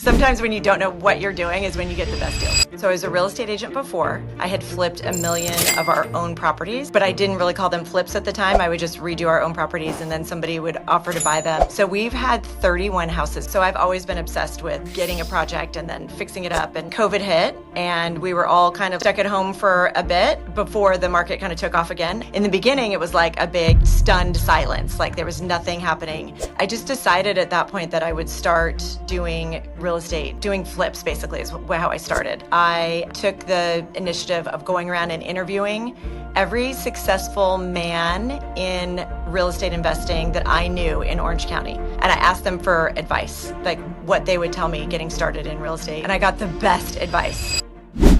Sometimes when you don't know what you're doing is when you get the best deals. So I was a real estate agent before. I had flipped 1 million of our own properties, but I didn't really call them flips at the time. I would just redo our own properties and then somebody would offer to buy them. So we've had 31 houses. So I've always been obsessed with getting a project and then fixing it up. And COVID hit and we were all kind of stuck at home for a bit before the market kind of took off again. In the beginning, it was like a big stunned silence, like there was nothing happening. I just decided at that point that I would start doing real estate, doing flips basically is how I started. I took the initiative of going around and interviewing every successful man in real estate investing that I knew in Orange County. And I asked them for advice, like what they would tell me getting started in real estate. And I got the best advice.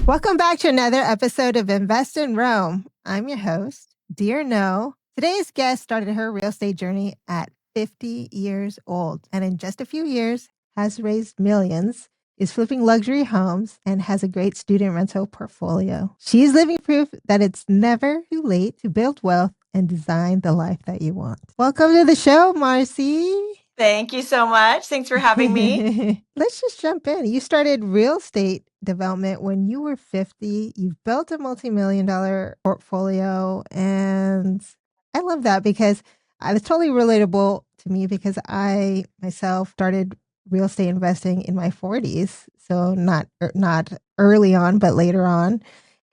Welcome back to another episode of Invest in Rome. I'm your host, Dear No. Today's guest started her real estate journey at 50 years old, and in just a few years has raised millions, is flipping luxury homes, and has a great student rental portfolio. She is living proof that it's never too late to build wealth and design the life that you want. Welcome to the show, Marci. Thank you so much. Thanks for having me. Let's just jump in. You started real estate development when you were 50. You've built a multi-million-dollar portfolio, and I love that because it's totally relatable to me because I myself started real estate investing in my 40s. So not early on, but later on.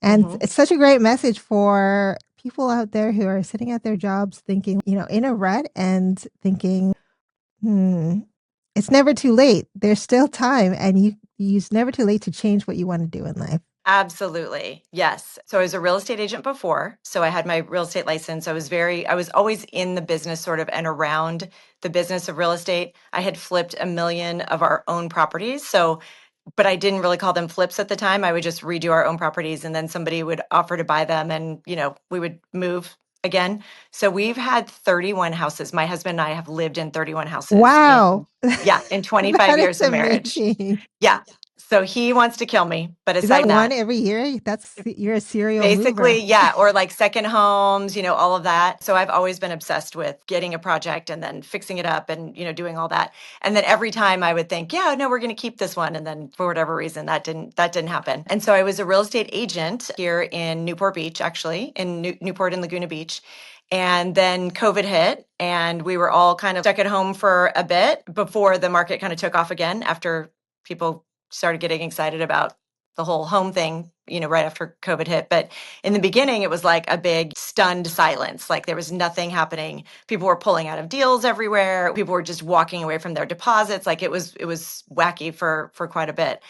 And it's such a great message for people out there who are sitting at their jobs thinking, in a rut and thinking, it's never too late. There's still time, and it's never too late to change what you want to do in life. Absolutely. Yes. So I was a real estate agent before. So I had my real estate license. I was always in the business sort of and around the business of real estate. I had flipped 1 million of our own properties. But I didn't really call them flips at the time. I would just redo our own properties and then somebody would offer to buy them and, we would move again. So we've had 31 houses. My husband and I have lived in 31 houses. Wow. In 25 years of marriage. Amazing. Yeah. So he wants to kill me, but Is aside that from one that, every year? You're a serial basically, mover. yeah, or like second homes, all of that. So I've always been obsessed with getting a project and then fixing it up and, doing all that. And then every time I would think, yeah, no, we're going to keep this one. And then for whatever reason, that didn't happen. And so I was a real estate agent here in Newport Beach, actually, in Newport and Laguna Beach. And then COVID hit and we were all kind of stuck at home for a bit before the market kind of took off again after people started getting excited about the whole home thing, right after COVID hit. But in the beginning, it was like a big stunned silence. Like there was nothing happening. People were pulling out of deals everywhere. People were just walking away from their deposits. Like it was wacky for quite a bit.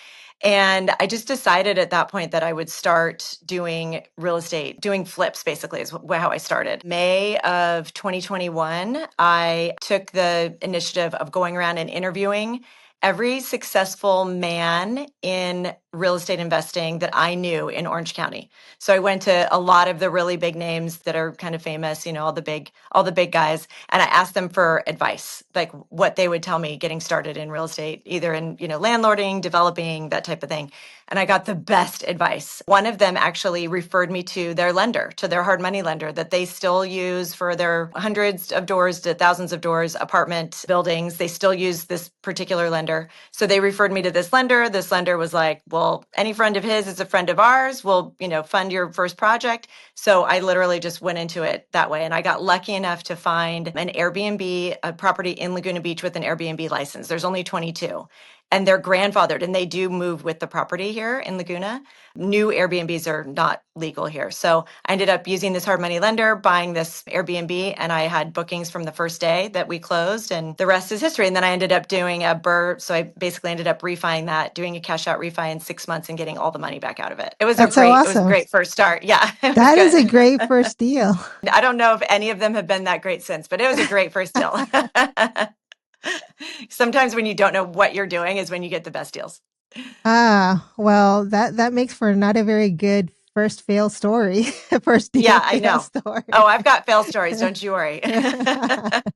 And I just decided at that point that I would start doing real estate, doing flips basically is how I started. May of 2021, I took the initiative of going around and interviewing every successful man in real estate investing that I knew in Orange County. So I went to a lot of the really big names that are kind of famous, all the big guys, and I asked them for advice, like what they would tell me getting started in real estate, either in, landlording, developing, that type of thing. And I got the best advice. One of them actually referred me to their lender, to their hard money lender that they still use for their hundreds of doors to thousands of doors, apartment buildings. They still use this particular lender. So they referred me to this lender. This lender was like, well, any friend of his is a friend of ours. We'll, fund your first project. So I literally just went into it that way. And I got lucky enough to find an Airbnb, a property in Laguna Beach with an Airbnb license. There's only 22. And they're grandfathered and they do move with the property here in Laguna. New Airbnbs are not legal here. So I ended up using this hard money lender, buying this Airbnb, and I had bookings from the first day that we closed, and the rest is history. And then I ended up doing a BRRRR. So I basically ended up refining that, doing a cash out refi in 6 months and getting all the money back out of it. It was That's so awesome. It was a great first start. Yeah. That is a great first deal. I don't know if any of them have been that great since, but it was a great first deal. Sometimes when you don't know what you're doing is when you get the best deals. Well, that makes for not a very good first fail story. First deal. Yeah, I know. Story. Oh, I've got fail stories. Don't you worry.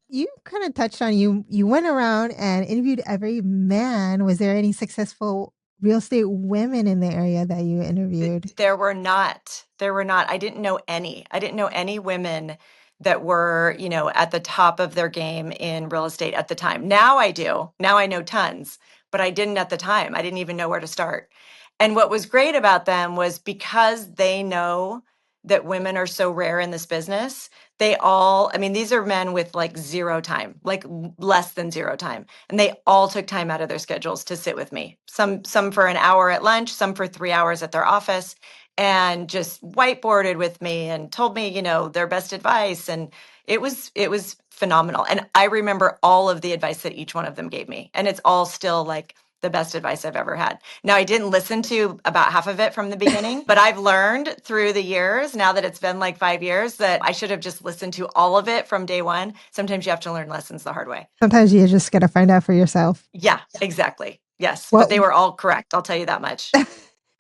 You kind of touched on you went around and interviewed every man. Was there any successful real estate women in the area that you interviewed? There were not. I didn't know any women that were, at the top of their game in real estate at the time. Now I do. Now I know tons. but I didn't at the time. I didn't even know where to start. And what was great about them was because they know that women are so rare in this business, they all, I mean, these are men with like zero time, like less than zero time. And they all took time out of their schedules to sit with me. Some for an hour at lunch, some for 3 hours at their office, and just whiteboarded with me and told me, their best advice. And it was phenomenal. And I remember all of the advice that each one of them gave me. And it's all still like the best advice I've ever had. Now, I didn't listen to about half of it from the beginning, but I've learned through the years, now that it's been like 5 years, that I should have just listened to all of it from day one. Sometimes you have to learn lessons the hard way. Sometimes you just got to find out for yourself. Yeah, exactly. Yes. But What they were all correct. I'll tell you that much.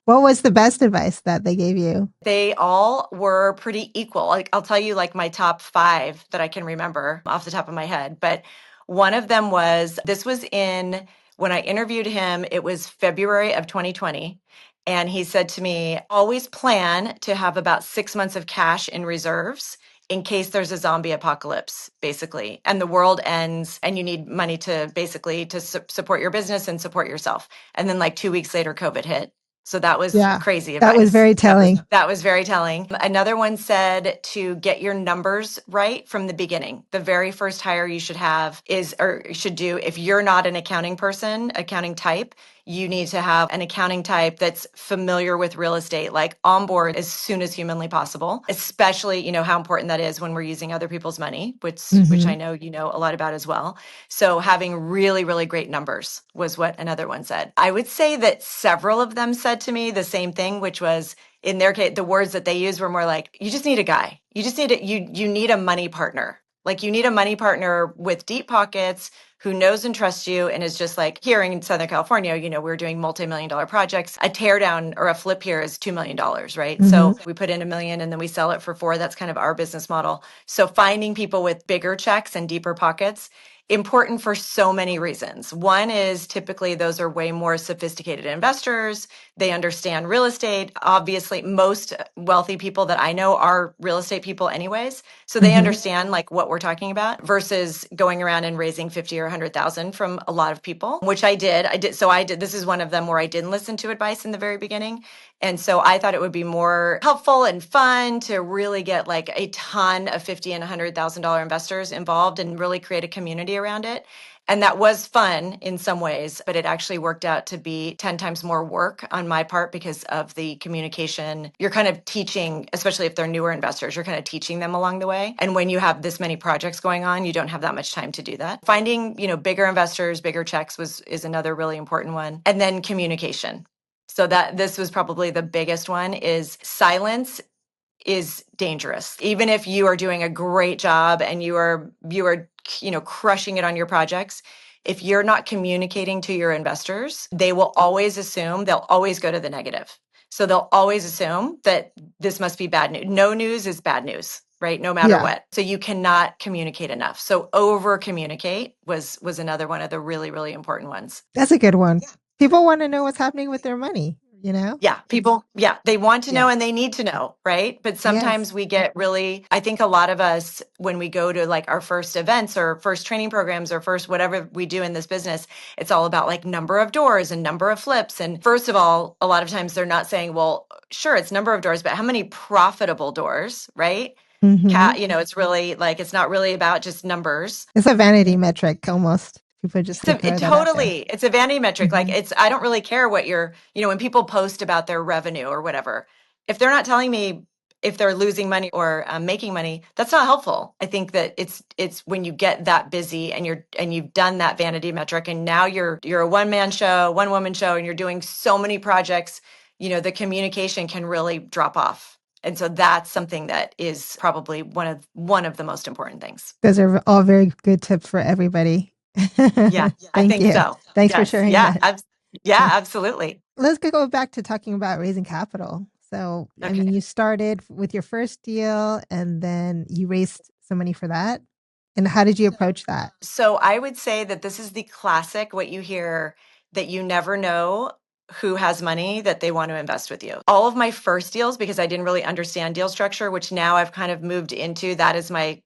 what was the best advice that they gave you? They all were pretty equal. Like I'll tell you like my top 5 that I can remember off the top of my head. But one of them was this was in when I interviewed him, it was February of 2020. And he said to me, always plan to have about 6 months of cash in reserves in case there's a zombie apocalypse, basically, and the world ends and you need money to basically to support your business and support yourself. And then like 2 weeks later, COVID hit. So that was Yeah, crazy that was advice. very telling. That was very telling. Another one said to get your numbers right from the beginning. The very first hire you should have is, or should do, if you're not an accounting person, accounting type, you need to have an accounting type that's familiar with real estate, like on board as soon as humanly possible, especially, how important that is when we're using other people's money, which I know you know a lot about as well. So having really, really great numbers was what another one said. I would say that several of them said to me the same thing, which was in their case, the words that they used were more like, you just need a guy. You just need you need a money partner. Like you need a money partner with deep pockets who knows and trusts you and is just like here in Southern California, we're doing multi-million-dollar projects. A tear down or a flip here is $2 million, right? So we put in $1 million and then we sell it for $4. That's kind of our business model. So finding people with bigger checks and deeper pockets, important for so many reasons. One is typically those are way more sophisticated investors. They understand real estate. Obviously, most wealthy people that I know are real estate people anyways. So they understand like what we're talking about versus going around and raising 50 or 100,000 from a lot of people, which I did. This is one of them where I didn't listen to advice in the very beginning. And so I thought it would be more helpful and fun to really get like a ton of $50 and $100,000 investors involved and really create a community around it. And that was fun in some ways, but it actually worked out to be 10 times more work on my part because of the communication. You're kind of teaching, especially if they're newer investors, you're kind of teaching them along the way. And when you have this many projects going on, you don't have that much time to do that. Finding, bigger investors, bigger checks is another really important one. And then communication. So that this was probably the biggest one is silence is dangerous. Even if you are doing a great job and you are crushing it on your projects, if you're not communicating to your investors, they will always assume, they'll always go to the negative. So they'll always assume that this must be bad news. No news is bad news, right? No matter what. So you cannot communicate enough. So over communicate was another one of the really, really important ones. That's a good one. People want to know what's happening with their money. Yeah, people, they want to know and they need to know, right? But sometimes we get really, I think a lot of us, when we go to like our first events or first training programs or first whatever we do in this business, it's all about like number of doors and number of flips. And first of all, a lot of times they're not saying, well, sure, it's number of doors, but how many profitable doors, right? It's really like, it's not really about just numbers. It's a vanity metric almost. People just throw that out there. Totally. It's a vanity metric. Like I don't really care what when people post about their revenue or whatever, if they're not telling me if they're losing money or making money, that's not helpful. I think that it's when you get that busy and you've done that vanity metric and now you're a one-man show, one-woman show, and you're doing so many projects, the communication can really drop off. And so that's something that is probably one of the most important things. Those are all very good tips for everybody. Yeah, I think so. Thanks for sharing that. Yeah, absolutely. Let's go back to talking about raising capital. So, I mean, you started with your first deal and then you raised some money for that. And how did you approach that? So I would say that this is the classic, what you hear, that you never know who has money that they want to invest with you. All of my first deals, because I didn't really understand deal structure, which now I've kind of moved into, that is my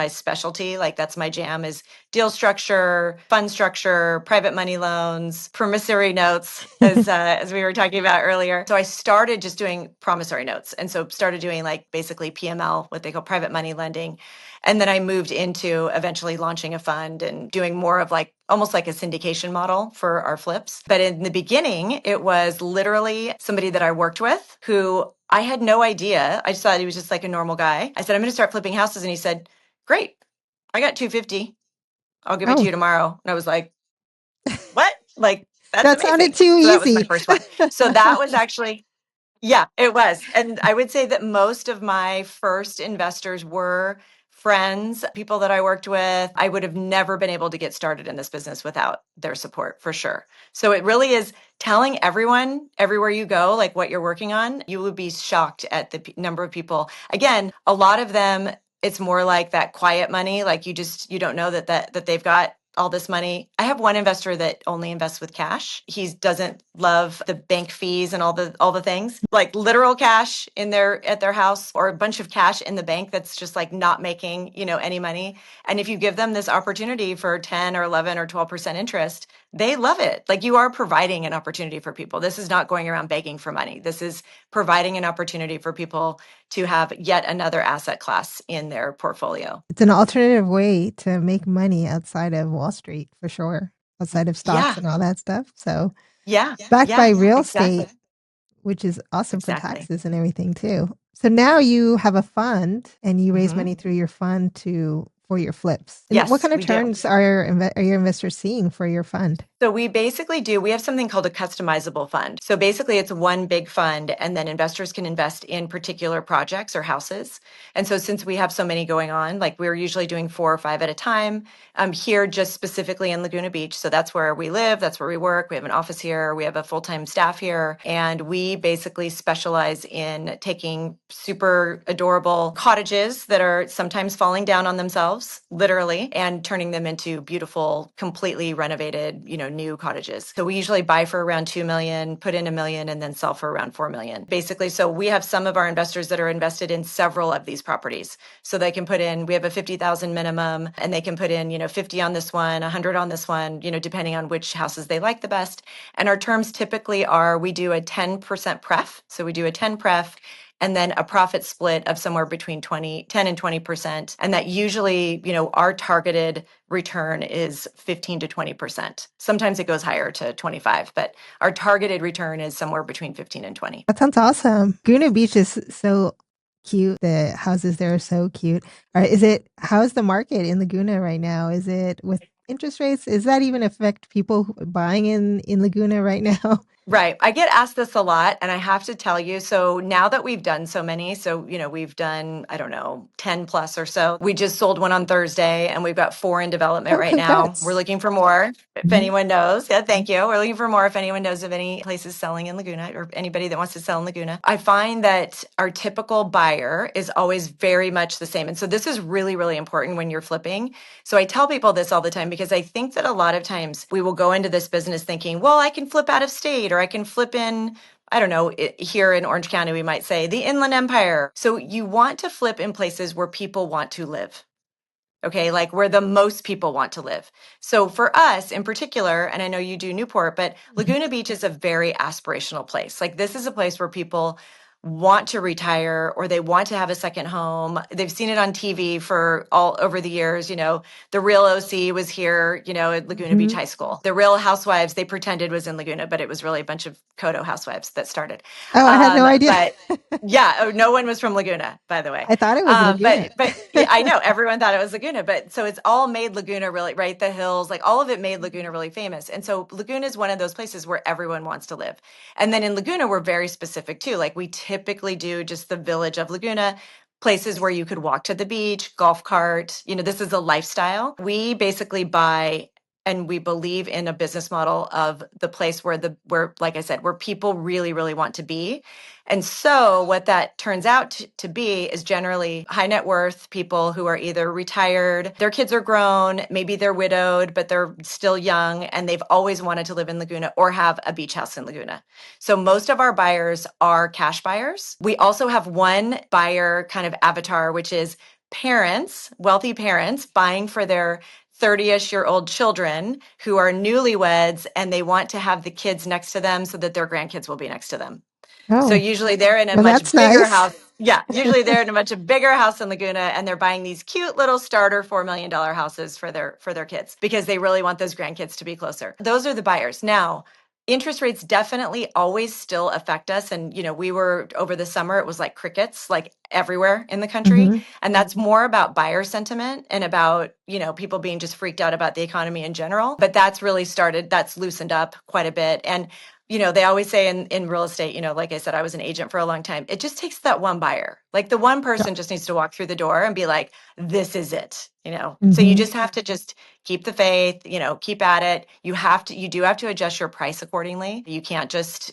specialty. Like that's my jam, is deal structure, fund structure, private money loans, promissory notes, as we were talking about earlier. So I started just doing promissory notes, and so started doing like basically PML, what they call private money lending. And then I moved into eventually launching a fund and doing more of like almost like a syndication model for our flips. But in the beginning, it was literally somebody that I worked with who I had no idea. I just thought he was just like a normal guy. I said, I'm going to start flipping houses. And he said, Great. I got 250. I'll give it to Oh, you tomorrow. And I was like, What? Like, that's that sounded amazing. too So that was my easy. first one. So that was actually, yeah, it was. And I would say that most of my first investors were friends, people that I worked with. I would have never been able to get started in this business without their support, for sure. So it really is telling everyone everywhere you go, like what you're working on. You would be shocked at the number of people. Again, a lot of them, it's more like that quiet money. Like you don't know that they've got all this money. I have one investor that only invests with cash. He doesn't love the bank fees and all the things. Like literal cash in their at their house, or a bunch of cash in the bank that's just like not making, any money. And if you give them this opportunity for 10 or 11 or 12% interest, they love it. Like you are providing an opportunity for people. This is not going around begging for money. This is providing an opportunity for people to have yet another asset class in their portfolio. It's an alternative way to make money outside of Wall Street for sure, outside of stocks Yeah. and all that stuff. So, Yeah. backed by Yeah. real estate, Exactly. which is awesome for Exactly. taxes and everything too. So now you have a fund and you raise Hmm. money through your fund to for your flips. And what Yes, kind of we do. turns are your investors seeing for your fund? So we have something called a customizable fund. So basically it's one big fund, and then investors can invest in particular projects or houses. And so since we have so many going on, like we're usually doing 4 or 5 at a time, here just specifically in Laguna Beach. So that's where we live, that's where we work. We have an office here, we have a full-time staff here, and we basically specialize in taking super adorable cottages that are sometimes falling down on themselves, literally, and turning them into beautiful, completely renovated, new cottages. So we usually buy for around 2 million, put in 1 million, and then sell for around 4 million. Basically, so we have some of our investors that are invested in several of these properties. So they can put in, we have a 50,000 minimum, and they can put in, 50 on this one, 100 on this one, depending on which houses they like the best. And our terms typically are, we do a 10% pref. So we do a 10 pref, and then a profit split of somewhere between 10 and 20%. And that usually, our targeted return is 15 to 20%. Sometimes it goes higher to 25, but our targeted return is somewhere between 15 and 20. That sounds awesome. Laguna Beach is so cute. The houses there are so cute. How's the market in Laguna right now? Is it with interest rates? Does that even affect people buying in Laguna right now? Right. I get asked this a lot, and I have to tell you. So now that we've done so many, so, we've done, I don't know, 10 plus or so. We just sold one on Thursday, and we've got 4 in development Oh, right now. We're congrats. looking for more. If Mhm. anyone knows, yeah, thank you. We're looking for more if anyone knows of any places selling in Laguna, or anybody that wants to sell in Laguna. I find that our typical buyer is always very much the same. And so this is really, really important when you're flipping. So I tell people this all the time, because I think that a lot of times we will go into this business thinking, well, I can flip out of state, or I can flip in, I don't know, here in Orange County, we might say the Inland Empire. So you want to flip in places where people want to live. Okay, like where the most people want to live. So for us in particular, and I know you do Newport, but Laguna Beach is a very aspirational place. Like this is a place where people want to retire, or they want to have a second home. They've seen it on TV for all over the years. The real OC was here, at Laguna Beach Mhm. High School. The real housewives they pretended was in Laguna, but it was really a bunch of Kodo housewives that started. Oh, I had no idea. But yeah, oh, no one was from Laguna, by the way. I thought it was Laguna. But yeah, I know everyone thought it was Laguna, but so it's all made Laguna really, right? The hills, like all of it made Laguna really famous. And so Laguna is one of those places where everyone wants to live. And then in Laguna, we're very specific too. Like we typically do just the village of Laguna, places where you could walk to the beach, golf cart. This is a lifestyle. We basically buy and we believe in a business model of the place where like I said, where people really really want to be. And so what that turns out to be is generally high net worth people who are either retired, their kids are grown, maybe they're widowed but they're still young and they've always wanted to live in Laguna or have a beach house in Laguna. So most of our buyers are cash buyers. We also have one buyer kind of avatar, which is parents, wealthy parents buying for their 30-ish-year-old children who are newlyweds and they want to have the kids next to them so that their grandkids will be next to them. So Oh, usually they're in a well, much that's bigger nice. house. Yeah, usually they're in a much bigger house in Laguna and they're buying these cute little starter $4 million houses for their kids because they really want those grandkids to be closer. Those are the buyers. Now, interest rates definitely always still affect us. And, we were over the summer, it was like crickets, like everywhere in the country. Hmm. And that's more about buyer sentiment and about, people being just freaked out about the economy in general. But that's loosened up quite a bit. And they always say in real estate, like I said, I was an agent for a long time. It just takes that one buyer. Like the one person just needs to walk through the door and be like, this is it. So you Hmm. just have to just keep the faith, keep at it. You do have to adjust your price accordingly. You can't just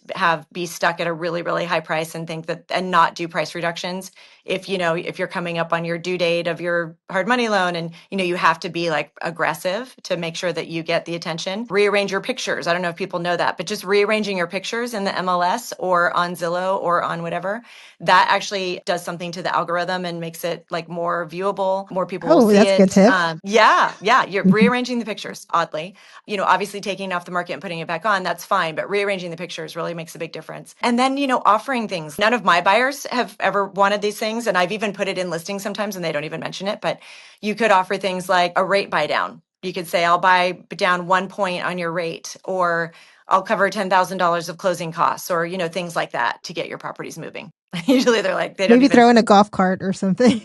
be stuck at a really, really high price and think that, and not do price reductions. If you're coming up on your due date of your hard money loan and, you have to be like aggressive to make sure that you get the attention. Rearrange your pictures. I don't know if people know that, but just rearranging your pictures in the MLS or on Zillow or on whatever, that actually does something to the algorithm and makes it like more viewable. More people will Oh, see that's a good it. tip. Yeah. You're Mhm. rearranging the pictures, oddly. Obviously taking it off the market and putting it back on, that's fine. But rearranging the pictures really makes a big difference. And then, offering things. None of my buyers have ever wanted these things. And I've even put it in listings sometimes and they don't even mention it. But you could offer things like a rate buy down. You could say, I'll buy down 1 point on your rate, or I'll cover $10,000 of closing costs, or, things like that to get your properties moving. Usually they're like, they don't Maybe even. throw in a golf cart or something.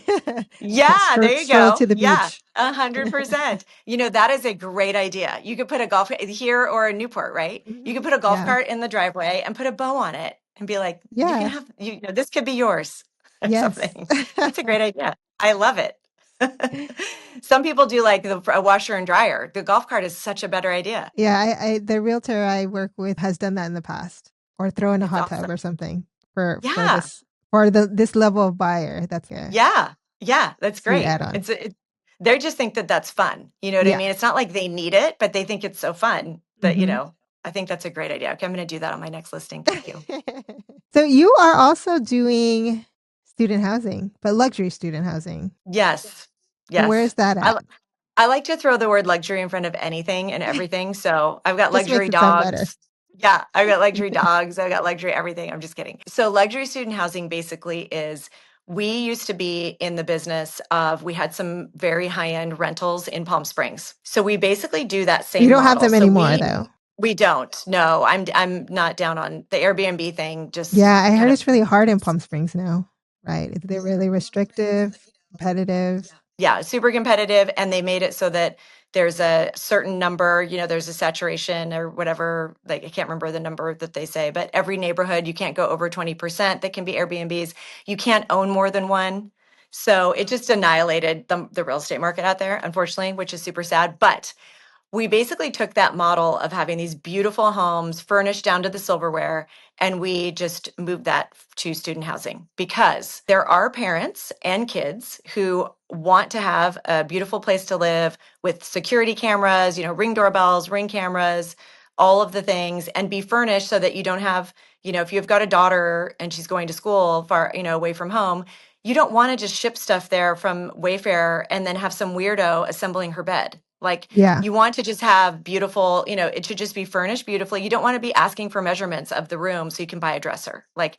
Yeah, there you Stroll go. to the Yeah, beach. 100%. That is a great idea. You could put a golf here or in Newport, right? You could Mhm. put a golf Yeah. cart in the driveway and put a bow on it and be like, you can Yeah. have, this could be yours or Yes. something. That's a great idea. I love it. Some people do like a washer and dryer. The golf cart is such a better idea. Yeah, the realtor I work with has done that in the past, or throw in a It's hot tub or awesome. something for Yeah. this level of buyer. That's a Yeah. Yeah. That's sweet great. add-on. They just think that that's fun. You know what I Yeah. mean? It's not like they need it, but they think it's so fun that, Hmm. I think that's a great idea. Okay, I'm going to do that on my next listing. Thank you. So you are also doing student housing, but luxury student housing. Yes. And where is Yes. that I, at? I like to throw the word luxury in front of anything and everything. So I've got Just makes luxury it sound better. dogs. Yeah, I've got luxury dogs. I've got luxury everything. I'm just kidding. So luxury student housing basically is, we used to be in the business of, we had some very high-end rentals in Palm Springs. So we basically do that You same don't have model. them So anymore though. we don't. No, I'm not down on the Airbnb thing. Just Yeah, I kind heard of. it's really hard in Palm Springs now, right? They're really restrictive, competitive. Yeah, super competitive. And they made it so that there's a certain number, there's a saturation or whatever. Like, I can't remember the number that they say, but every neighborhood, you can't go over 20% that can be Airbnbs. You can't own more than one. So it just annihilated the real estate market out there, unfortunately, which is super sad. But we basically took that model of having these beautiful homes furnished down to the silverware, and we just moved that to student housing, because there are parents and kids who want to have a beautiful place to live with security cameras, ring doorbells, ring cameras, all of the things, and be furnished so that you don't have, if you've got a daughter and she's going to school far, away from home, you don't want to just ship stuff there from Wayfair and then have some weirdo assembling her bed. Like, Yeah. you want to just have beautiful, it should just be furnished beautifully. You don't want to be asking for measurements of the room so you can buy a dresser. Like,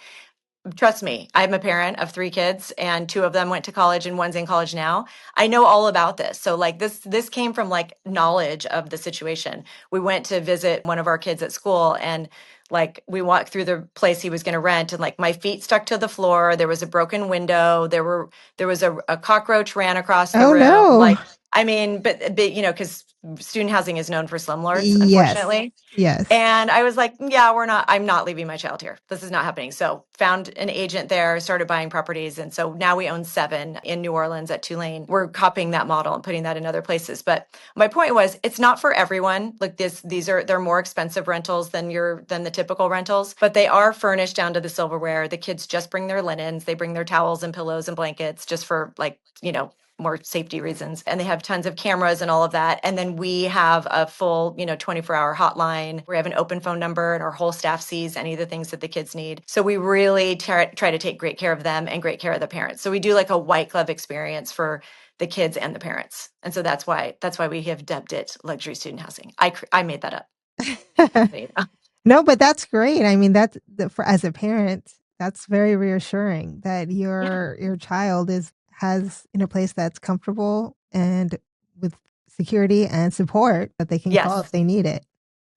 trust me, I'm a parent of 3 kids and 2 of them went to college and one's in college now. I know all about this. So like, this came from like knowledge of the situation. We went to visit one of our kids at school, and like, we walked through the place he was going to rent, and like, my feet stuck to the floor. There was a broken window. There was a cockroach ran across the Oh room. no. Like, I mean, but because student housing is known for slumlords, Yes. unfortunately. Yes. And I was like, yeah, I'm not leaving my child here. This is not happening. So found an agent there, started buying properties. And so now we own 7 in New Orleans at Tulane. We're copying that model and putting that in other places. But my point was, it's not for everyone. Like they're more expensive rentals than the typical rentals, but they are furnished down to the silverware. The kids just bring their linens, they bring their towels and pillows and blankets just for more safety reasons. And they have tons of cameras and all of that. And then we have a full, 24-hour hotline. We have an open phone number and our whole staff sees any of the things that the kids need. So we really try to take great care of them and great care of the parents. So we do like a white glove experience for the kids and the parents. And so that's why we have dubbed it luxury student housing. I made that up. No, but that's great. I mean, as a parent, that's very reassuring that Yeah. your child has in a place that's comfortable and with security and support that they can call if Yes. they need it.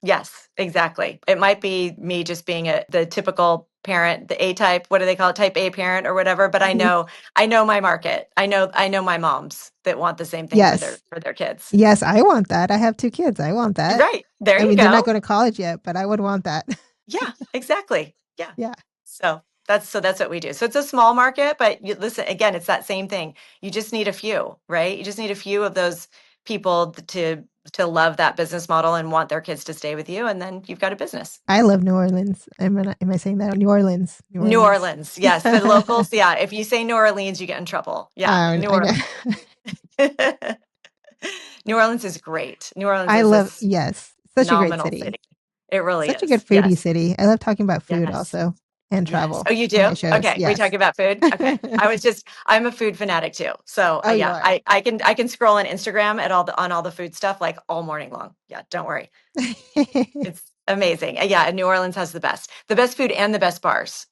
Yes, exactly. It might be me just being the typical parent, the A type, what do they call it, type A parent or whatever, but Mhm. I know my market. I know my moms that want the same thing for their Yes. for their kids. Yes, I want that. I have 2 kids. I want that. Right. There I you mean, they're not go. going to college yet, but I would want that. Yeah, exactly. Yeah. Yeah. So that's what we do. So it's a small market, but you listen again, it's that same thing. You just need a few, right? You just need a few of those people to love that business model and want their kids to stay with you, and then you've got a business. I love New Orleans. Am I saying that? New Orleans. New New Orleans. Orleans, yes. The locals, yeah. If you say New Orleans, you get in trouble. Yeah, New I know. Orleans. New Orleans is great. New Orleans I is love, yes, such a great phenomenal city. city. It really Such a good is. foodie Yes. city. I love talking about food Yes. also and Yes. travel Oh, you on do? my shows. Okay. We talk Yes. about food. Okay. I'm a food fanatic too. So Oh, you yeah, are. I can scroll on Instagram on all the food stuff like all morning long. Yeah. Don't worry. It's amazing. Yeah. And New Orleans has the best food and the best bars.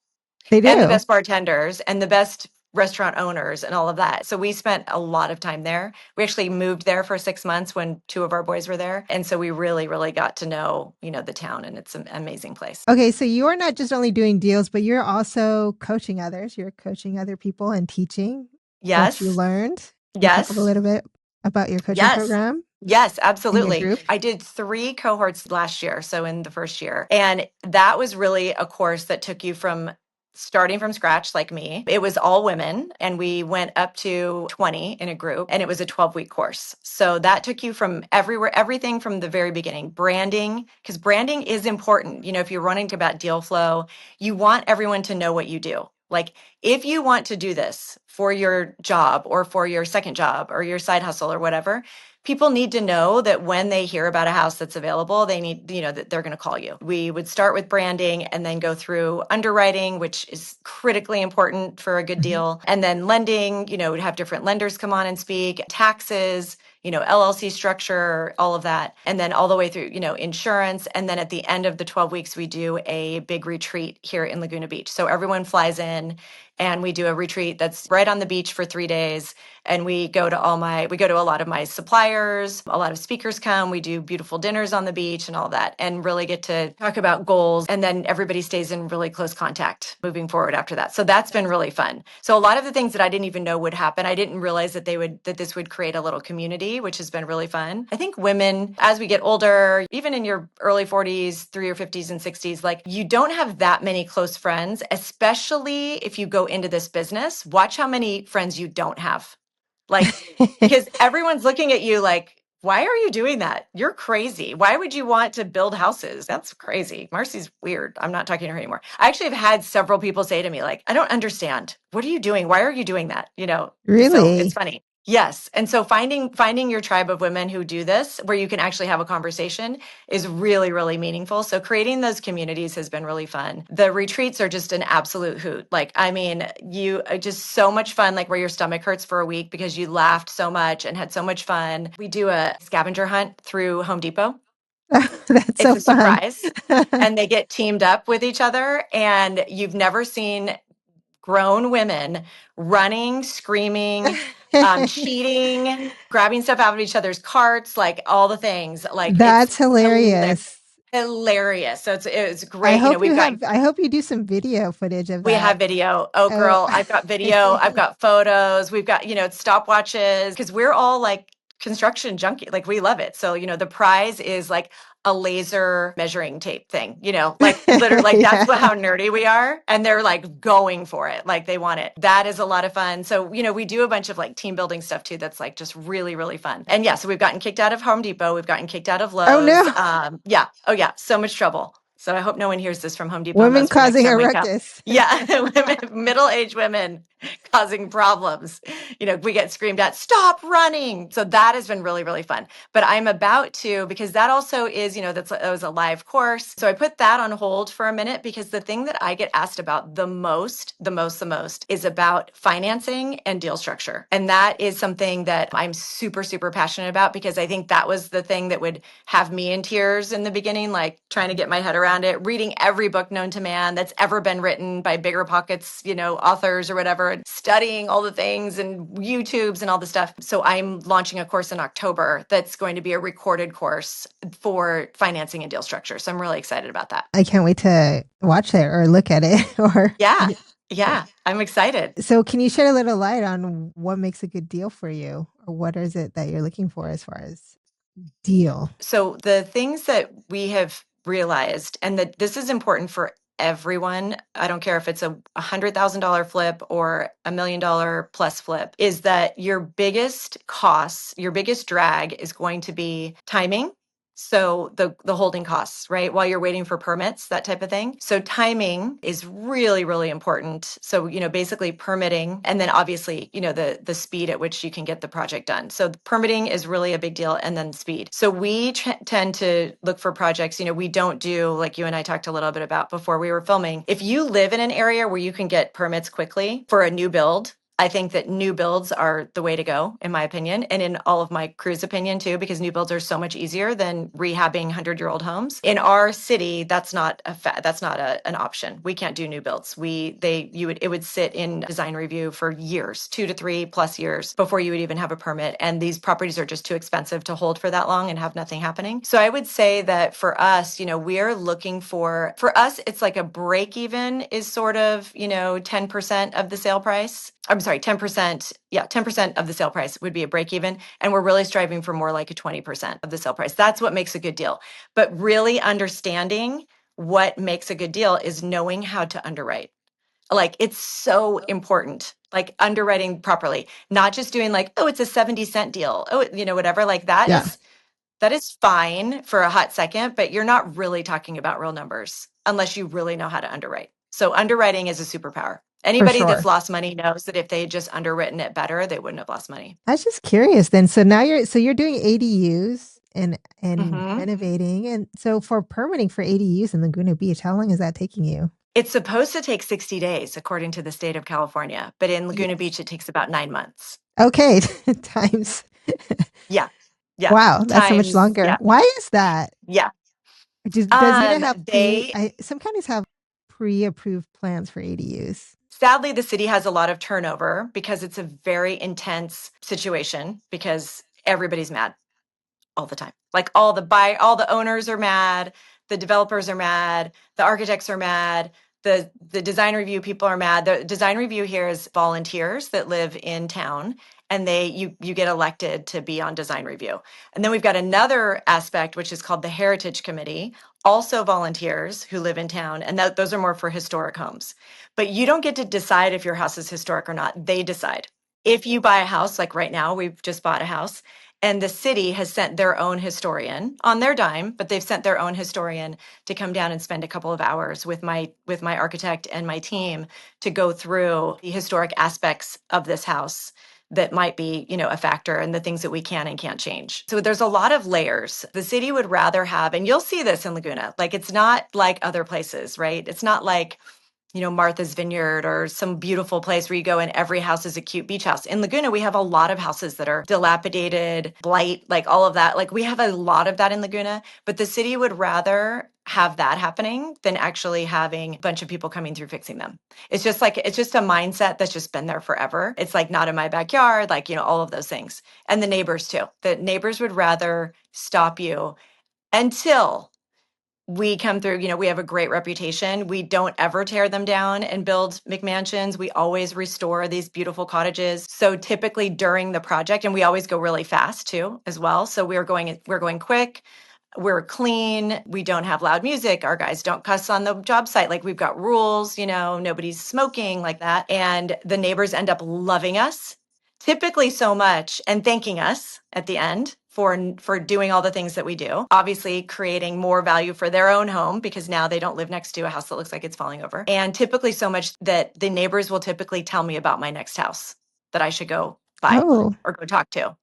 They And the do. best bartenders and the best restaurant owners and all of that. So we spent a lot of time there. We actually moved there for 6 months when 2 of our boys were there. And so we really, really got to know, the town, and it's an amazing place. Okay, so you are not just only doing deals, but you're also coaching others. You're coaching other people and teaching what you Yes. learned. Can you talk a Yes. little bit about your coaching Yes. program Yes, and your absolutely. group? I did 3 cohorts last year, so in the first year. And that was really a course that took you from starting from scratch, like me. It was all women, and we went up to 20 in a group, and it was a 12-week course. So that took you from everywhere, everything from the very beginning. Branding, because branding is important. If you're running about deal flow, you want everyone to know what you do. Like, if you want to do this for your job or for your second job or your side hustle or whatever, people need to know that when they hear about a house that's available, they need, that they're going to call you. We would start with branding and then go through underwriting, which is critically important for a good Mhm. deal. And then lending, we'd have different lenders come on and speak, taxes, LLC structure, all of that. And then all the way through, insurance. And then at the end of the 12 weeks, we do a big retreat here in Laguna Beach. So everyone flies in and we do a retreat that's right on the beach for 3 days. And we go to a lot of my suppliers, a lot of speakers come, we do beautiful dinners on the beach and all that, and really get to talk about goals. And then everybody stays in really close contact moving forward after that. So that's been really fun. So a lot of the things that I didn't even know would happen, I didn't realize that this would create a little community, which has been really fun. I think women, as we get older, even in your early 40s, through your 50s and 60s, like, you don't have that many close friends, especially if you go into this business. Watch how many friends you don't have. Like, because everyone's looking at you like, why are you doing that? You're crazy. Why would you want to build houses? That's crazy. Marci's weird. I'm not talking to her anymore. I actually have had several people say to me, like, I don't understand. What are you doing? Why are you doing that? So it's Really? funny. Yes. And so finding your tribe of women who do this, where you can actually have a conversation, is really, really meaningful. So creating those communities has been really fun. The retreats are just an absolute hoot. Like, I mean, you just so much fun, like where your stomach hurts for a week because you laughed so much and had so much fun. We do a scavenger hunt through Home Depot. That's It's so a fun. surprise. And they get teamed up with each other, and you've never seen grown women running, screaming, cheating, grabbing stuff out of each other's carts, like all the things. Like, it's That's hilarious. hilarious. So it's great. I hope you do some video footage of We that. have video. Oh, Oh. girl, I've got video. I've got photos. We've got, stopwatches, because we're all like construction junkie. Like we love it. So, the prize is like a laser measuring tape thing, like literally like that's Yeah. how nerdy we are. And they're like going for it. Like they want it. That is a lot of fun. So, we do a bunch of like team building stuff too. That's like just really, really fun. And yeah, so we've gotten kicked out of Home Depot. We've gotten kicked out of Oh Lowe's. no. Yeah. Oh yeah. So much trouble. So I hope no one hears this from Home Depot and Women Lowe's for next causing time a we come. ruckus. Yeah, middle-aged women causing problems. We get screamed at, stop running. So that has been really, really fun. But I'm about to, because that also is, that was a live course. So I put that on hold for a minute because the thing that I get asked about the most is about financing and deal structure. And that is something that I'm super, super passionate about because I think that was the thing that would have me in tears in the beginning, like trying to get my head around it, reading every book known to man that's ever been written by bigger pockets, authors or whatever, and studying all the things and YouTubes and all the stuff. So I'm launching a course in October that's going to be a recorded course for financing and deal structure. So I'm really excited about that. I can't wait to watch it or look at it or Yeah. Yeah. I'm excited. so can you shed a little light on what makes a good deal for you or what is it that you're looking for as far as deal? So the things that we have realized, and that this is important for everyone, I don't care if it's a $100,000 flip or $1 million plus flip, is that your biggest costs, your biggest drag is going to be timing. So the holding costs, right? While you're waiting for permits, that type of thing. So timing is really, really important. So, basically permitting and then obviously, the speed at which you can get the project done. So the permitting is really a big deal and then speed. So we tend to look for projects, we don't do like you and I talked a little bit about before we were filming. If you live in an area where you can get permits quickly for a new build, I think that new builds are the way to go, in my opinion, and in all of my crew's opinion too, because new builds are so much easier than rehabbing 100-year-old homes. In our city, that's not an option. We can't do new builds. It would sit in design review for years, 2 to 3+ years before you would even have a permit. And these properties are just too expensive to hold for that long and have nothing happening. So I would say that for us, we're looking for us, it's like a break even is sort of, 10% of the sale price. I'm sorry, 10%. Yeah, 10% of the sale price would be a break even. And we're really striving for more like a 20% of the sale price. That's what makes a good deal. But really understanding what makes a good deal is knowing how to underwrite. Like it's so important, like underwriting properly, not just doing like, oh, it's a 70-cent deal. Oh, whatever. Like Yeah, that is fine for a hot second, but you're not really talking about real numbers unless you really know how to underwrite. So underwriting is a superpower. for Anybody that's sure. lost money knows that if they had just underwritten it better, they wouldn't have lost money. I was just curious then. So now you're doing ADUs and Hmm. renovating. And so for permitting for ADUs in Laguna Beach, how long is that taking you? It's supposed to take 60 days, according to the state of California, but in Laguna Yes. Beach, it takes about 9 months. Okay, times. Yeah. Yeah. Wow, that's so much Times. longer. Yeah. Why is that? Yeah. Does UNA have They some counties have pre-approved plans for ADUs? Sadly, the city has a lot of turnover because it's a very intense situation because everybody's mad all the time. Like all the owners are mad, the developers are mad, the architects are mad, the design review people are mad. The design review here is volunteers that live in town and you get elected to be on design review. And then we've got another aspect which is called the Heritage Committee, also volunteers who live in town, and those are more for historic homes. But you don't get to decide if your house is historic or not. They decide. If you buy a house, like right now, we've just bought a house, and the city has sent their own historian on their dime, but they've sent their own historian to come down and spend a couple of hours with my architect and my team to go through the historic aspects of this house that might be, a factor and the things that we can and can't change. So there's a lot of layers. The city would rather have, and you'll see this in Laguna, like it's not like other places, right? It's not like Martha's Vineyard or some beautiful place where you go and every house is a cute beach house. In Laguna, we have a lot of houses that are dilapidated, blight, like all of that. Like we have a lot of that in Laguna, but the city would rather have that happening than actually having a bunch of people coming through fixing them. It's just a mindset that's just been there forever. It's like not in my backyard, like, all of those things. And the neighbors too. The neighbors would rather stop you until we come through, we have a great reputation. We don't ever tear them down and build McMansions. We always restore these beautiful cottages. So typically during the project, and we always go really fast too, as well. So we're going quick. We're clean. We don't have loud music. Our guys don't cuss on the job site. Like we've got rules, nobody's smoking like that. And the neighbors end up loving us, typically so much, and thanking us at the end for doing all the things that we do. Obviously creating more value for their own home because now they don't live next to a house that looks like it's falling over. And typically so much that the neighbors will typically tell me about my next house that I should go buy Oh, or go talk to.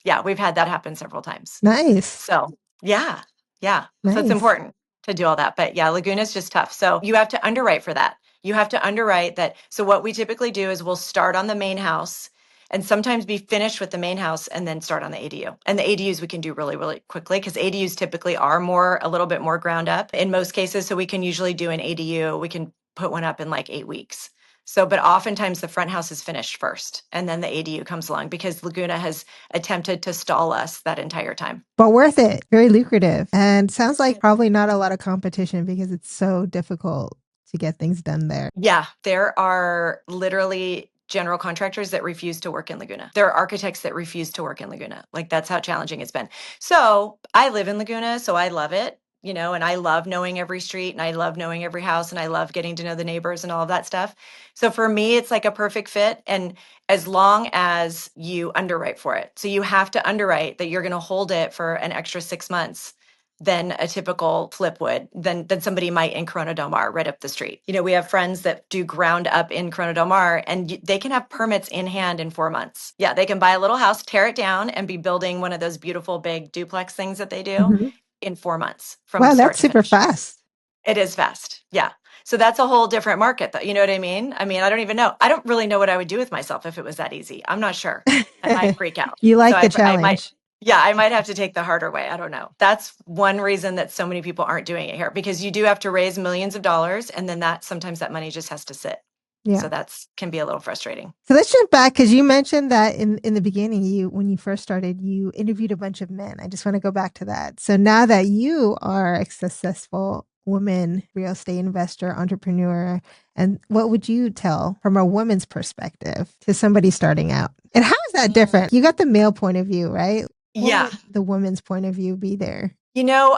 Yeah, we've had that happen several times. nice. So yeah, yeah. So it's Nice. important to do all that. But yeah, Laguna is just tough. So you have to underwrite for that. You have to underwrite that. So what we typically do is we'll start on the main house and sometimes be finished with the main house and then start on the ADU. And the ADUs we can do really, really quickly because ADUs typically are a little bit more ground up in most cases. So we can usually do an ADU. We can put one up in like 8 weeks. So, but oftentimes the front house is finished first and then the ADU comes along because Laguna has attempted to stall us that entire time. But worth it. Very lucrative. And sounds like probably not a lot of competition because it's so difficult to get things done there. Yeah, there are literally general contractors that refuse to work in Laguna. There are architects that refuse to work in Laguna. Like that's how challenging it's been. So I live in Laguna, so I love it, and I love knowing every street and I love knowing every house and I love getting to know the neighbors and all of that stuff. So for me, it's like a perfect fit. And as long as you underwrite for it. So you have to underwrite that you're going to hold it for an extra 6 months than a typical flip would, than somebody might in Corona Del Mar right up the street. We have friends that do ground up in Corona Del Mar and they can have permits in hand in 4 months. Yeah, they can buy a little house, tear it down, and be building one of those beautiful big duplex things that they do Mhm. in 4 months from Wow, start that's to super finish. fast. It is fast. Yeah. So that's a whole different market, though. You know what I mean? I mean, I don't even know. I don't really know what I would do with myself if it was that easy. I'm not sure. I might freak out. You So like the I might, challenge. yeah, I might have to take the harder way. I don't know. That's one reason that so many people aren't doing it here because you do have to raise millions of dollars and then sometimes that money just has to sit. Yeah. So that's can be a little frustrating. So let's jump back because you mentioned that in the beginning, when you first started, you interviewed a bunch of men. I just want to go back to that. So now that you are a successful woman, real estate investor, entrepreneur, and what would you tell from a woman's perspective to somebody starting out? And how is that different? You got the male point of view, right? What Yeah. would the woman's point of view be there?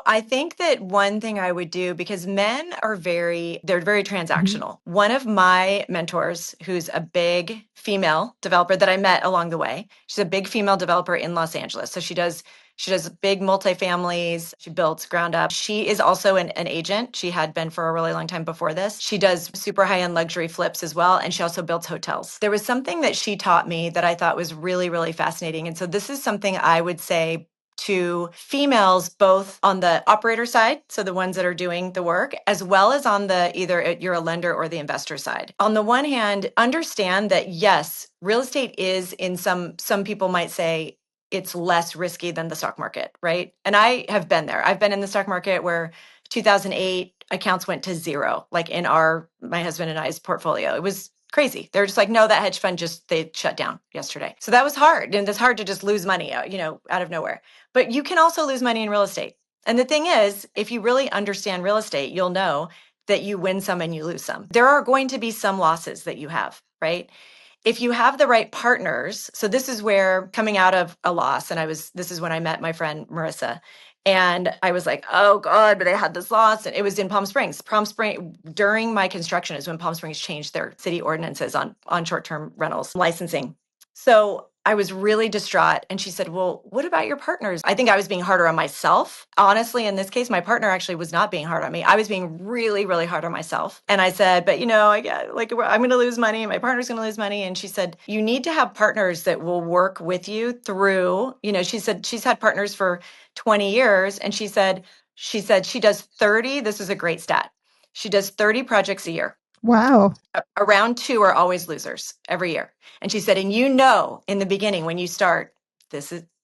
I think that one thing I would do because men are they're very Mhm. transactional. One of my mentors, who's a big female developer that I met along the way, she's a big female developer in Los Angeles. So she does big multifamilies. She builds ground up. She is also an agent. She had been for a really long time before this. She does super high end luxury flips as well. And she also builds hotels. There was something that she taught me that I thought was really, really fascinating. And so this is something I would say to females, both on the operator side, so the ones that are doing the work, as well as on the either you're a lender or the investor side. On the one hand, understand that yes, real estate is in some people might say it's less risky than the stock market, right? And I have been there. I've been in the stock market where 2008 accounts went to zero, like in my husband and I's portfolio. It was crazy. They're just like, no, that hedge fund they shut down yesterday. So that was hard. And it's hard to just lose money, out of nowhere. But you can also lose money in real estate. And the thing is, if you really understand real estate, you'll know that you win some and you lose some. There are going to be some losses that you have, right? If you have the right partners, so this is where coming out of a loss, and this is when I met my friend Marissa. And I was like, oh God, but I had this loss. And it was in Palm Springs. Palm Springs, during my construction is when Palm Springs changed their city ordinances on short-term rentals licensing. So I was really distraught. And she said, well, what about your partners? I think I was being harder on myself. Honestly, in this case, my partner actually was not being hard on me. I was being really, really hard on myself. And I said, but I get like, I'm going to lose money. My partner's going to lose money. And she said, you need to have partners that will work with you through, she said she's had partners for 20 years. And she said she does 30. This is a great stat. She does 30 projects a year. Wow. Around two are always losers every year. And she said, and in the beginning when you start,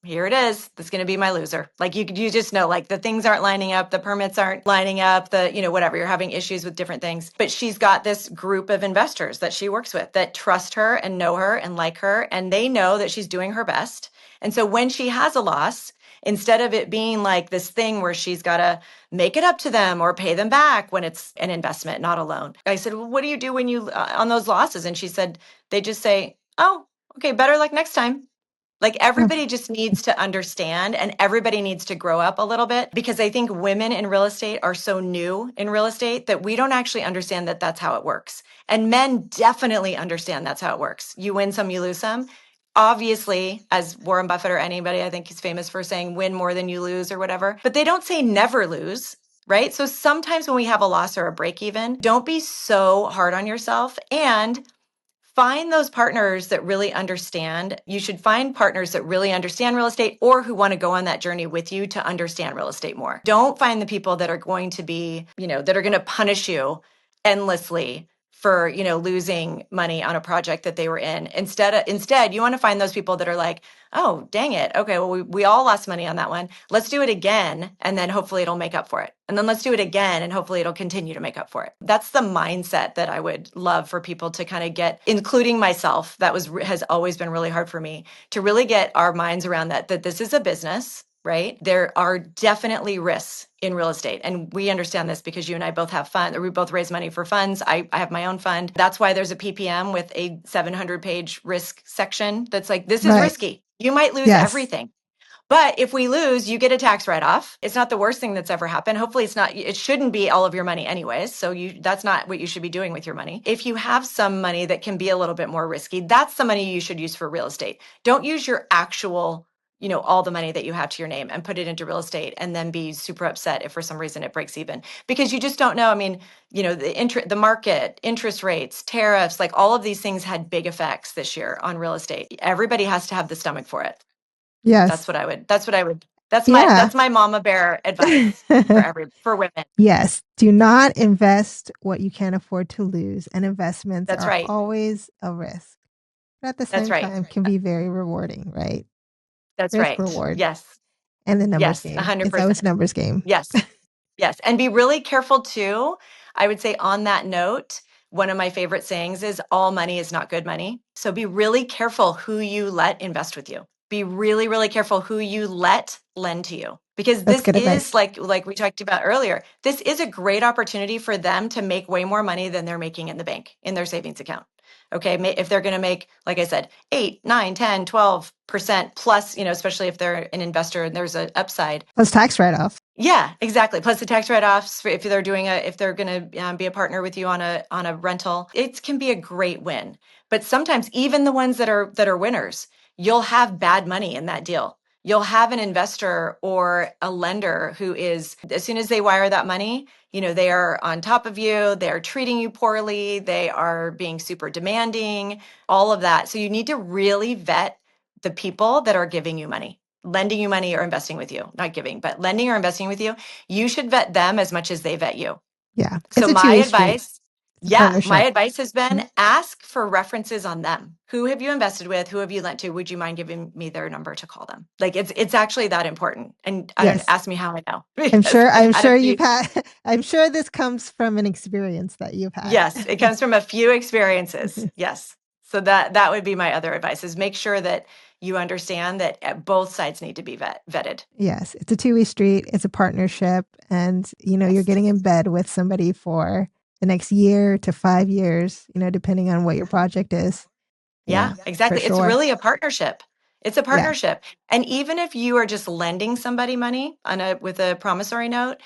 here it is. This is going to be my loser. Like you just know, like the things aren't lining up, the permits aren't lining up, whatever, you're having issues with different things. But she's got this group of investors that she works with that trust her and know her and like her, and they know that she's doing her best. And so when she has a loss, instead of it being like this thing where she's got to make it up to them or pay them back when it's an investment, not a loan. I said, well, what do you do when you on those losses? And she said, they just say, oh, okay, better luck next time. Like Oh, everybody just needs to understand and everybody needs to grow up a little bit because I think women in real estate are so new in real estate that we don't actually understand that that's how it works. And men definitely understand that's how it works. You win some, you lose some. Obviously, as Warren Buffett or anybody, I think he's famous for saying win more than you lose or whatever, but they don't say never lose. Right. So sometimes when we have a loss or a break even, don't be so hard on yourself and find those partners that really understand. You should find partners that really understand real estate or who want to go on that journey with you to understand real estate more. Don't find the people that are going to be, that are going to punish you endlessly for, losing money on a project that they were in. Instead, you want to find those people that are like, oh, dang it. Okay, well, we all lost money on that one. Let's do it again. And then hopefully it'll make up for it. And then let's do it again. And hopefully it'll continue to make up for it. That's the mindset that I would love for people to kind of get, including myself. Has always been really hard for me to really get our minds around that this is a business. Right? There are definitely risks in real estate. And we understand this because you and I both have fun, or we both raise money for funds. I have my own fund. That's why there's a PPM with a 700-page risk section that's like, this is right. risky. You might lose Yes. everything. But if we lose, you get a tax write-off. It's not the worst thing that's ever happened. Hopefully it shouldn't be all of your money anyways. So that's not what you should be doing with your money. If you have some money that can be a little bit more risky, that's the money you should use for real estate. Don't use your actual, all the money that you have to your name and put it into real estate and then be super upset if for some reason it breaks even because you just don't know. I mean, the market, interest rates, tariffs, like all of these things had big effects this year on real estate. Everybody has to have the stomach for it. Yes. Yeah. That's my mama bear advice for women. Yes. Do not invest what you can't afford to lose. And investments That's are right. always a risk, but at the That's same right. time can be very rewarding, right? That's Risk right. reward Yes. and the numbers Yes. game. It's always 100%. numbers game. Yes. Yes. And be really careful too. I would say on that note, one of my favorite sayings is all money is not good money. So be really careful who you let invest with you. Be really, really careful who you let lend to you. Because That's this good is advice. like we talked about earlier, this is a great opportunity for them to make way more money than they're making in the bank, in their savings account. Okay. If they're going to make, like I said, 8, 9, 10, 12% plus, especially if they're an investor and there's an upside. Plus tax write-off. Yeah, exactly. Plus the tax write-offs if they're going to be a partner with you on a rental, it can be a great win. But sometimes even the ones that are winners, you'll have bad money in that deal. You'll have an investor or a lender who is, as soon as they wire that money, they are on top of you, they're treating you poorly, they are being super demanding, all of that. So you need to really vet the people that are giving you money, lending you money or investing with you, not giving, but lending or investing with you. You should vet them as much as they vet you. Yeah. It's So a my two-way street. advice, It's a yeah, my partnership. advice has been Mhm. ask for references on them. Who have you invested with? Who have you lent to? Would you mind giving me their number to call them? Like it's actually that important. And I don't Yes. ask me how I know because I've I'm had a sure you've few. had I'm sure this comes from an experience that you've had. Yes, it comes from a few experiences. Yes. So that would be my other advice is make sure that you understand that both sides need to be vetted. Yes, it's a two-way street, it's a partnership, and you're Yes. getting in bed with somebody for the next year to 5 years, depending on what your project is. Yeah, Yeah, for exactly. It's sure. really a partnership. It's a Yeah. partnership. And even if you are just lending somebody money with a promissory note,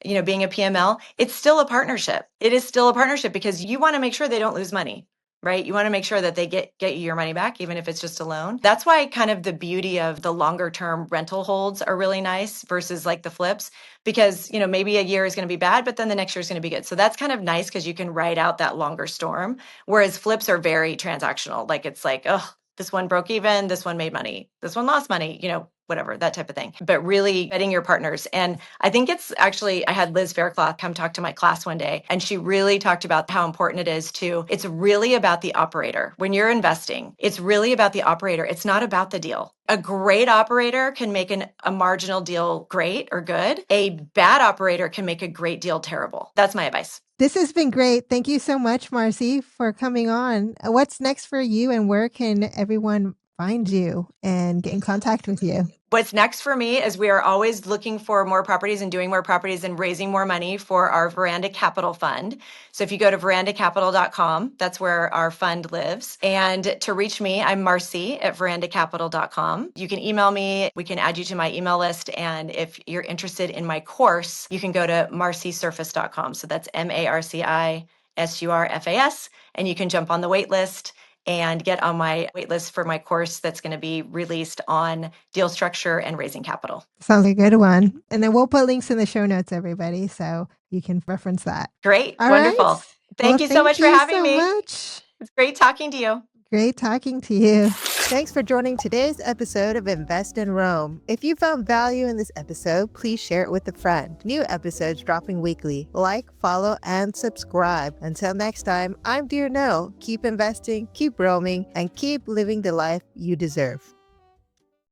being a PML, it's still a partnership. It is still a partnership because you want to make sure they don't lose money, right? You want to make sure that they get you your money back, even if it's just a loan. That's why kind of the beauty of the longer term rental holds are really nice versus like the flips, because maybe a year is going to be bad, but then the next year is going to be good. So that's kind of nice because you can ride out that longer storm. Whereas flips are very transactional. Like it's like, oh, this one broke even, this one made money, this one lost money, whatever, that type of thing. But really vetting your partners. And I think it's actually, I had Liz Faircloth come talk to my class one day, and she really talked about how important it is it's really about the operator. When you're investing, it's really about the operator. It's not about the deal. A great operator can make a marginal deal great or good. A bad operator can make a great deal terrible. That's my advice. This has been great. Thank you so much, Marci, for coming on. What's next for you and where can everyone find you and get in contact with you? What's next for me is we are always looking for more properties and doing more properties and raising more money for our Veranda Capital Fund. So if you go to verandacapital.com, that's where our fund lives. And to reach me, I'm Marci at verandacapital.com. You can email me. We can add you to my email list. And if you're interested in my course, you can go to marcisurfas.com. So that's MarciSurfas. And you can jump on the wait list and get on my waitlist for my course that's going to be released on deal structure and raising capital. Sounds like a good one. And then we'll put links in the show notes, everybody, so you can reference that. Great. All Wonderful. right. Thank you so much for you having so me. much. It's great talking to you. Great talking to you. Thanks for joining today's episode of Invest in Rome. If you found value in this episode, please share it with a friend. New episodes dropping weekly. Like, follow, and subscribe. Until next time, I'm Dear No. Keep investing, keep roaming, and keep living the life you deserve.